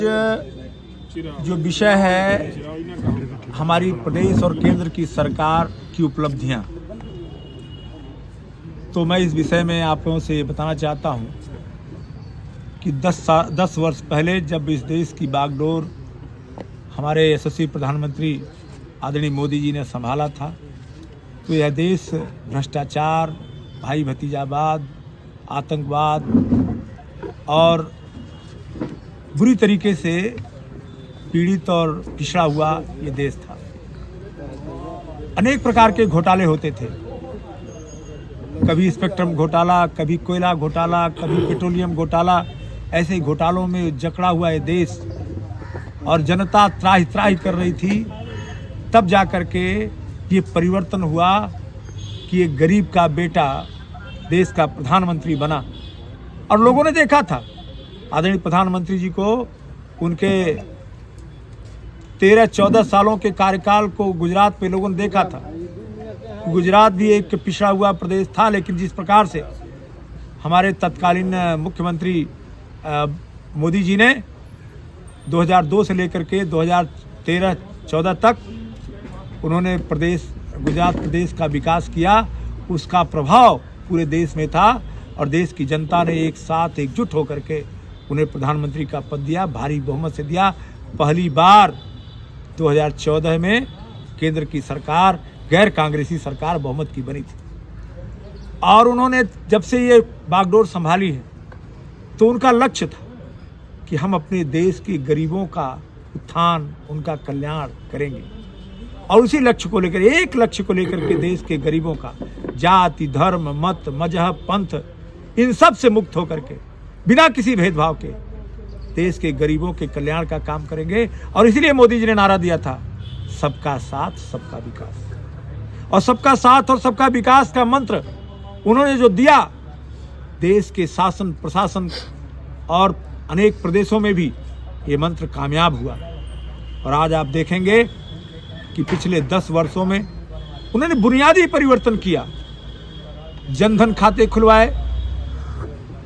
जो विषय है हमारी प्रदेश और केंद्र की सरकार की उपलब्धियां, तो मैं इस विषय में आप लोगों से बताना चाहता हूं कि 10 वर्ष पहले जब इस देश की बागडोर हमारे यशस्वी प्रधानमंत्री आदरणीय मोदी जी ने संभाला था, तो यह देश भ्रष्टाचार, भाई भतीजावाद, आतंकवाद और बुरी तरीके से पीड़ित और पिछड़ा हुआ ये देश था। अनेक प्रकार के घोटाले होते थे, कभी स्पेक्ट्रम घोटाला, कभी कोयला घोटाला, कभी पेट्रोलियम घोटाला। ऐसे घोटालों में जकड़ा हुआ ये देश और जनता त्राहि त्राहि कर रही थी। तब जा कर के ये परिवर्तन हुआ कि एक गरीब का बेटा देश का प्रधानमंत्री बना और लोगों ने देखा था आदरणीय प्रधानमंत्री जी को, उनके 13-14 सालों के कार्यकाल को गुजरात में लोगों ने देखा था। गुजरात भी एक पिछड़ा हुआ प्रदेश था, लेकिन जिस प्रकार से हमारे तत्कालीन मुख्यमंत्री मोदी जी ने 2002 से लेकर के 2013-14 तक उन्होंने गुजरात प्रदेश का विकास किया, उसका प्रभाव पूरे देश में था और देश की जनता ने एक साथ एकजुट होकर के उन्हें प्रधानमंत्री का पद दिया, भारी बहुमत से दिया। पहली बार 2014 में केंद्र की सरकार, गैर कांग्रेसी सरकार बहुमत की बनी थी और उन्होंने जब से ये बागडोर संभाली है तो उनका लक्ष्य था कि हम अपने देश के गरीबों का उत्थान, उनका कल्याण करेंगे और उसी लक्ष्य को लेकर, एक लक्ष्य को लेकर के देश के गरीबों का जाति, धर्म, मत, मजहब, पंथ, इन सब से मुक्त होकर के बिना किसी भेदभाव के देश के गरीबों के कल्याण का काम करेंगे। और इसलिए मोदी जी ने नारा दिया था, सबका साथ सबका विकास। और सबका साथ और सबका विकास का मंत्र उन्होंने जो दिया, देश के शासन प्रशासन और अनेक प्रदेशों में भी ये मंत्र कामयाब हुआ। और आज आप देखेंगे कि पिछले 10 वर्षों में उन्होंने बुनियादी परिवर्तन किया। जनधन खाते खुलवाए,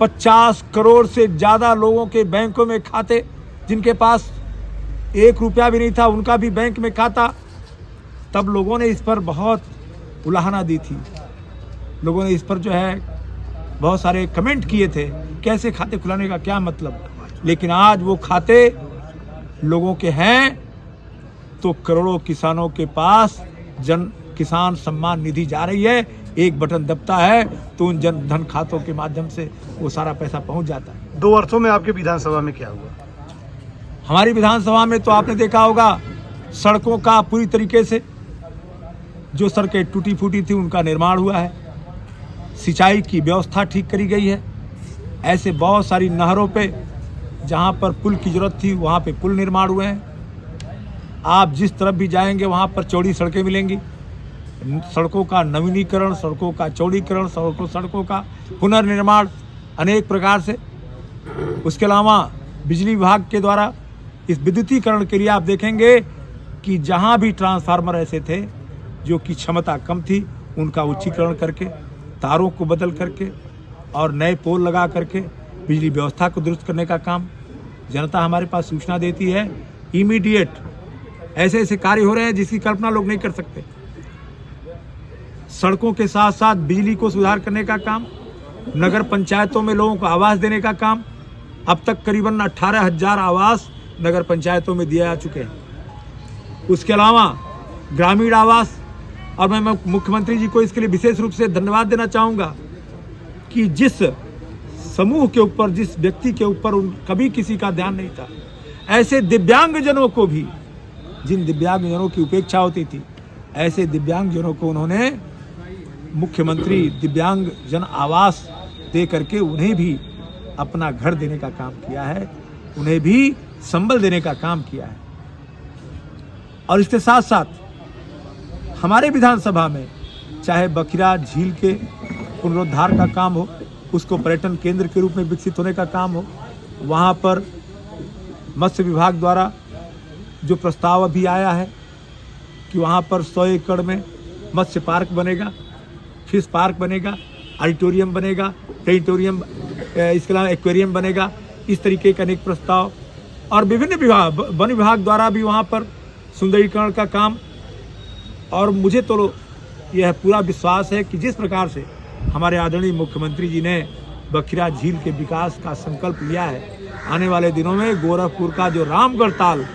50 करोड़ से ज़्यादा लोगों के बैंकों में खाते, जिनके पास 1 रुपया भी नहीं था उनका भी बैंक में खाता। तब लोगों ने इस पर बहुत उलाहना दी थी, लोगों ने इस पर जो है बहुत सारे कमेंट किए थे, कैसे खाते खुलाने का क्या मतलब। लेकिन आज वो खाते लोगों के हैं तो करोड़ों किसानों के पास किसान सम्मान निधि जा रही है। एक बटन दबता है तो उन जन धन खातों के माध्यम से वो सारा पैसा पहुंच जाता है। 2 वर्षों में आपके विधानसभा में क्या हुआ? हमारी विधानसभा में तो आपने देखा होगा, सड़कों का पूरी तरीके से, जो सड़कें टूटी फूटी थी उनका निर्माण हुआ है, सिंचाई की व्यवस्था ठीक करी गई है। ऐसे बहुत सारी नहरों पे जहाँ पर पुल की जरूरत थी वहाँ पे पुल निर्माण हुए हैं। आप जिस तरफ भी जाएंगे वहाँ पर चौड़ी सड़कें मिलेंगी। सड़कों का नवीनीकरण, सड़कों का चौड़ीकरण, सड़कों का पुनर्निर्माण अनेक प्रकार से। उसके अलावा बिजली विभाग के द्वारा इस विद्युतीकरण के लिए आप देखेंगे कि जहाँ भी ट्रांसफार्मर ऐसे थे जो कि क्षमता कम थी, उनका उच्चीकरण करके, तारों को बदल करके और नए पोल लगा करके बिजली व्यवस्था को दुरुस्त करने का काम। जनता हमारे पास सूचना देती है, इमीडिएट ऐसे ऐसे कार्य हो रहे हैं जिसकी कल्पना लोग नहीं कर सकते। सड़कों के साथ साथ बिजली को सुधार करने का काम, नगर पंचायतों में लोगों को आवास देने का काम। अब तक करीबन 18,000 आवास नगर पंचायतों में दिए जा चुके हैं। उसके अलावा ग्रामीण आवास, और मैं मुख्यमंत्री जी को इसके लिए विशेष रूप से धन्यवाद देना चाहूँगा कि जिस समूह के ऊपर, जिस व्यक्ति के ऊपर कभी किसी का ध्यान नहीं था, ऐसे दिव्यांगजनों को भी, जिन दिव्यांगजनों की उपेक्षा होती थी, ऐसे दिव्यांगजनों को उन्होंने मुख्यमंत्री दिव्यांग जन आवास दे करके उन्हें भी अपना घर देने का काम किया है, उन्हें भी संबल देने का काम किया है। और इसके साथ साथ हमारे विधानसभा में चाहे बखिरा झील के पुनरुद्धार का काम हो, उसको पर्यटन केंद्र के रूप में विकसित होने का काम हो, वहाँ पर मत्स्य विभाग द्वारा जो प्रस्ताव अभी आया है कि वहाँ पर 100 एकड़ में मत्स्य पार्क बनेगा, फिश पार्क बनेगा, ऑडिटोरियम बनेगा, प्लेनेटोरियम, इसके अलावा एक्वेरियम बनेगा। इस तरीके के अनेक प्रस्ताव और विभिन्न विभाग, वन विभाग द्वारा भी वहाँ पर सुंदरीकरण का काम। और मुझे तो यह पूरा विश्वास है कि जिस प्रकार से हमारे आदरणीय मुख्यमंत्री जी ने बखिरा झील के विकास का संकल्प लिया है, आने वाले दिनों में गोरखपुर का जो रामगढ़ ताल,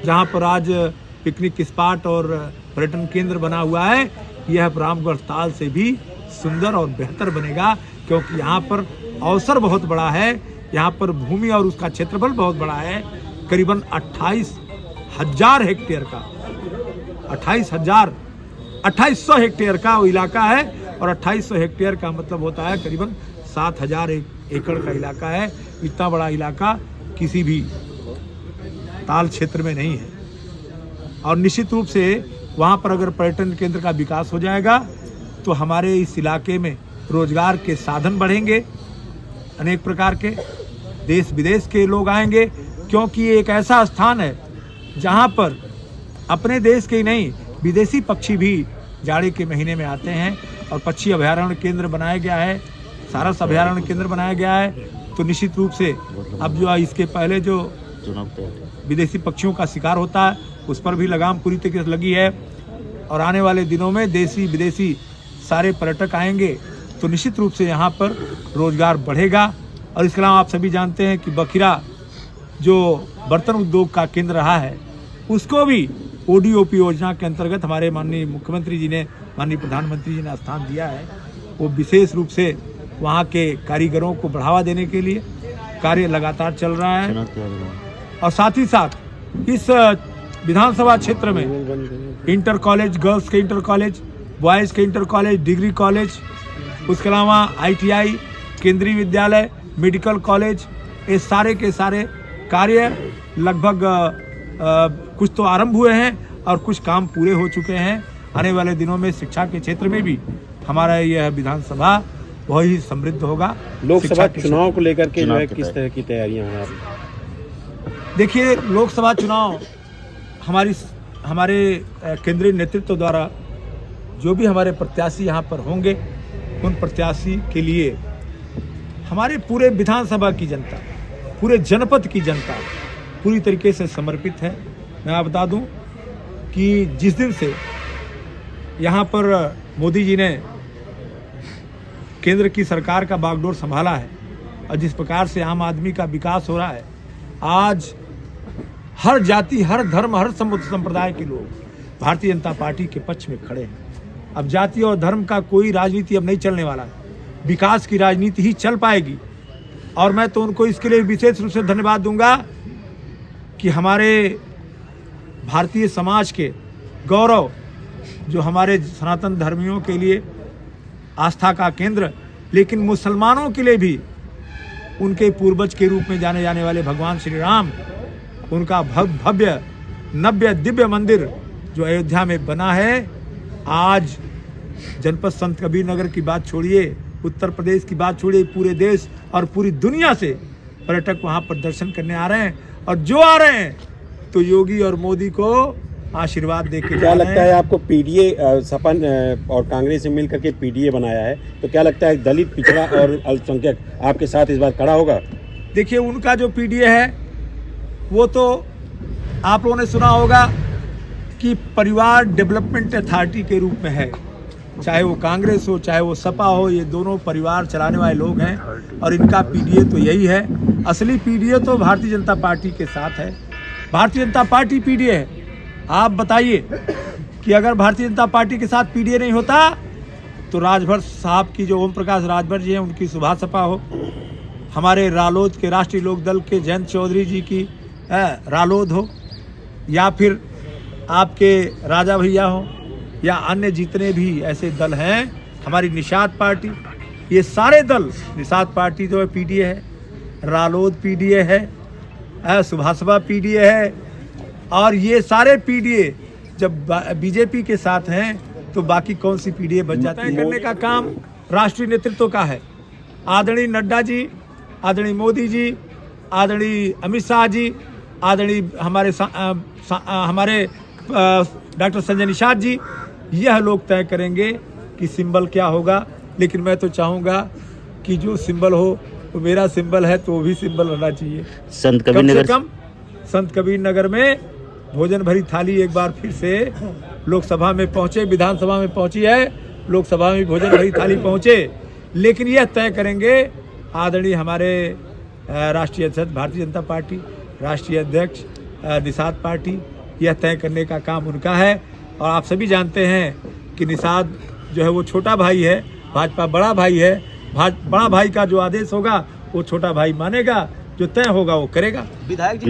जहाँ पर आज पिकनिक स्पॉट और पर्यटन केंद्र बना हुआ है, यह रामगढ़ ताल से भी सुंदर और बेहतर बनेगा, क्योंकि यहाँ पर अवसर बहुत बड़ा है, यहाँ पर भूमि और उसका क्षेत्रफल बहुत बड़ा है। करीबन 28,000 हेक्टेयर का 2800 हेक्टेयर का वो इलाका है, और 2800 हेक्टेयर का मतलब होता है करीबन 7,000 एकड़ का इलाका है। इतना बड़ा इलाका किसी भी ताल क्षेत्र में नहीं है। और निश्चित रूप से वहाँ पर अगर पर्यटन केंद्र का विकास हो जाएगा तो हमारे इस इलाके में रोजगार के साधन बढ़ेंगे, अनेक प्रकार के देश विदेश के लोग आएंगे, क्योंकि ये एक ऐसा स्थान है जहाँ पर अपने देश के ही नहीं विदेशी पक्षी भी जाड़े के महीने में आते हैं। और पक्षी अभयारण्य केंद्र बनाया गया है, सारस अभयारण्य केंद्र बनाया गया है, तो निश्चित रूप से अब जो इसके पहले जो विदेशी पक्षियों का शिकार होता है उस पर भी लगाम पूरी तरीके से लगी है। और आने वाले दिनों में देशी विदेशी सारे पर्यटक आएंगे तो निश्चित रूप से यहाँ पर रोजगार बढ़ेगा। और इसके अलावा आप सभी जानते हैं कि बखिरा जो बर्तन उद्योग का केंद्र रहा है, उसको भी ODOP योजना के अंतर्गत हमारे माननीय मुख्यमंत्री जी ने, माननीय प्रधानमंत्री जी ने स्थान दिया है। वो विशेष रूप से वहाँ के कारीगरों को बढ़ावा देने के लिए कार्य लगातार चल रहा है। और साथ ही साथ इस विधानसभा क्षेत्र में इंटर कॉलेज, गर्ल्स के इंटर कॉलेज, बॉयज़ के इंटर कॉलेज, डिग्री कॉलेज, उसके अलावा ITI, केंद्रीय विद्यालय, मेडिकल कॉलेज, ये सारे के सारे कार्य लगभग कुछ तो आरंभ हुए हैं और कुछ काम पूरे हो चुके हैं। आने वाले दिनों में शिक्षा के क्षेत्र में भी हमारा यह विधानसभा बहुत ही समृद्ध होगा। लोकसभा चुनाव को लेकर के जो है किस तरह की तैयारियां हैं आप? देखिए, लोकसभा चुनाव हमारे केंद्रीय नेतृत्व द्वारा जो भी हमारे प्रत्याशी यहाँ पर होंगे, उन प्रत्याशी के लिए हमारे पूरे विधानसभा की जनता, पूरे जनपद की जनता पूरी तरीके से समर्पित है। मैं आप बता दूं कि जिस दिन से यहाँ पर मोदी जी ने केंद्र की सरकार का बागडोर संभाला है और जिस प्रकार से आम आदमी का विकास हो रहा है, आज हर जाति, हर धर्म, हर संप्रदाय के लोग भारतीय जनता पार्टी के पक्ष में खड़े हैं। अब जाति और धर्म का कोई राजनीति अब नहीं चलने वाला है, विकास की राजनीति ही चल पाएगी। और मैं तो उनको इसके लिए विशेष रूप से धन्यवाद दूंगा कि हमारे भारतीय समाज के गौरव, जो हमारे सनातन धर्मियों के लिए आस्था का केंद्र, लेकिन मुसलमानों के लिए भी उनके पूर्वज के रूप में जाने जाने वाले भगवान श्री राम, उनका भव्य नव्य दिव्य मंदिर जो अयोध्या में बना है। आज जनपद संत कबीर नगर की बात छोड़िए, उत्तर प्रदेश की बात छोड़िए, पूरे देश और पूरी दुनिया से पर्यटक वहाँ पर दर्शन करने आ रहे हैं। और जो आ रहे हैं तो योगी और मोदी को आशीर्वाद देके क्या लगता है आपको? PDA सपन और कांग्रेस से मिल करके PDA बनाया है, तो क्या लगता है दलित, पिछड़ा और अल्पसंख्यक आपके साथ इस बार खड़ा होगा? देखिए, उनका जो PDA है वो तो आप लोगों ने सुना होगा कि परिवार डेवलपमेंट अथॉरिटी के रूप में है। चाहे वो कांग्रेस हो, चाहे वो सपा हो, ये दोनों परिवार चलाने वाले लोग हैं और इनका PDA तो यही है। असली PDA तो भारतीय जनता पार्टी के साथ है। भारतीय जनता पार्टी PDA है। आप बताइए कि अगर भारतीय जनता पार्टी के साथ PDA नहीं होता तो राजभर साहब की, जो ओम प्रकाश राजभर जी हैं, उनकी सुभाष सपा हो, हमारे रालोद के राष्ट्रीय लोक दल के जयंत चौधरी जी की रालोद हो, या फिर आपके राजा भैया हो, या अन्य जितने भी ऐसे दल हैं, हमारी निषाद पार्टी, ये सारे दल, निषाद पार्टी जो है PDA है, रालोद PDA है, सुभाषपा PDA है, और ये सारे PDA जब बीजेपी के साथ हैं तो बाकी कौन सी PDA बच जाती है। करने का काम राष्ट्रीय नेतृत्व का है। आदरणीय नड्डा जी, आदरणीय मोदी जी, आदरणीय अमित शाह जी, आदरणीय हमारे डॉक्टर संजय निषाद जी, यह लोग तय करेंगे कि सिंबल क्या होगा। लेकिन मैं तो चाहूँगा कि जो सिंबल हो वो मेरा सिंबल है तो वो भी सिंबल होना चाहिए। संत कबीर नगर, कम संत कबीर नगर में भोजन भरी थाली एक बार फिर से लोकसभा में पहुंचे, विधानसभा में पहुंची है, लोकसभा में भोजन भरी थाली पहुंचे। लेकिन यह तय करेंगे आदरणीय हमारे राष्ट्रीय अध्यक्ष भारतीय जनता पार्टी, राष्ट्रीय अध्यक्ष निषाद पार्टी, यह तय करने का काम उनका है। और आप सभी जानते हैं कि निषाद जो है वो छोटा भाई है, भाजपा बड़ा भाई है। बड़ा भाई का जो आदेश होगा वो छोटा भाई मानेगा, जो तय होगा वो करेगा। विधायक जी